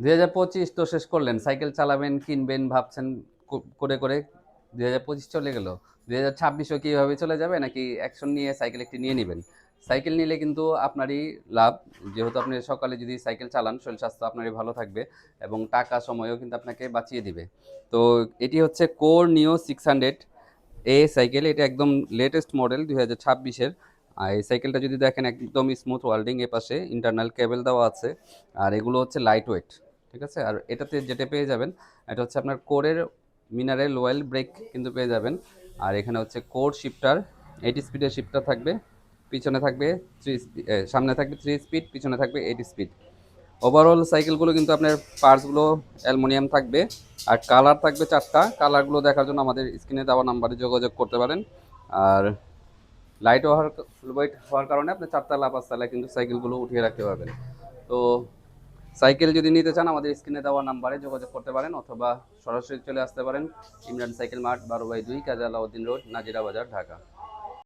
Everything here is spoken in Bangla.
2025 তো শেষ করলেন, সাইকেল চালাবেন কিনবেন ভাবছেন করে করে 2025 চলে গেল। 2026ও কি এভাবে চলে যাবে, নাকি অ্যাকশন নিয়ে সাইকেল একটি নিয়ে নেবেন? সাইকেল নিলে কিন্তু আপনারই লাভ, যেহেতু আপনি সকালে যদি সাইকেল চালান শরীর স্বাস্থ্য আপনারই ভালো থাকবে এবং টাকা সময়ও কিন্তু আপনাকে বাঁচিয়ে দিবে। তো এটি হচ্ছে কোর নিও 600 সাইকেল, এটা একদম লেটেস্ট মডেল 2026-এর। আর এই সাইকেলটা যদি দেখেন একদম স্মুথ ওয়েল্ডিং, এ পাশে ইন্টারনাল কেবল দেওয়া আছে। আর এগুলো হচ্ছে লাইট ওয়েট, ঠিক আছে। আর এটাতে যেটা পেয়ে যাবেন, এটা হচ্ছে আপনার কোরের মিনারেল অয়েল ব্রেক কিন্তু পেয়ে যাবেন। আর এখানে হচ্ছে কোর শিফটার, 8 স্পিডের শিফটার থাকবে। পিছনে থাকবে সামনে থাকবে 3 স্পিড, পিছনে থাকবে 8 স্পিড। ওভারঅল সাইকেলগুলো কিন্তু আপনার পার্টসগুলো অ্যালুমিনিয়াম থাকবে। আর কালার থাকবে 4টা। কালারগুলো দেখার জন্য আমাদের স্ক্রিনে দেওয়া নাম্বারে যোগাযোগ করতে পারেন। আর লাইট হওয়ার কারণে আপনি 4 তলা 5 তলায় কিন্তু সাইকেলগুলো উঠিয়ে রাখতে পারবেন। তো সাইকেল যদি নিতে চান আমাদের স্ক্রিনে দেওয়া নাম্বারে যোগাযোগ করতে পারেন, অথবা সরাসরি চলে আসতে পারেন ইমরান সাইকেল মার্ট, 12/2, কাজী আলাউদ্দিন রোড, নাজিরা বাজার, ঢাকা।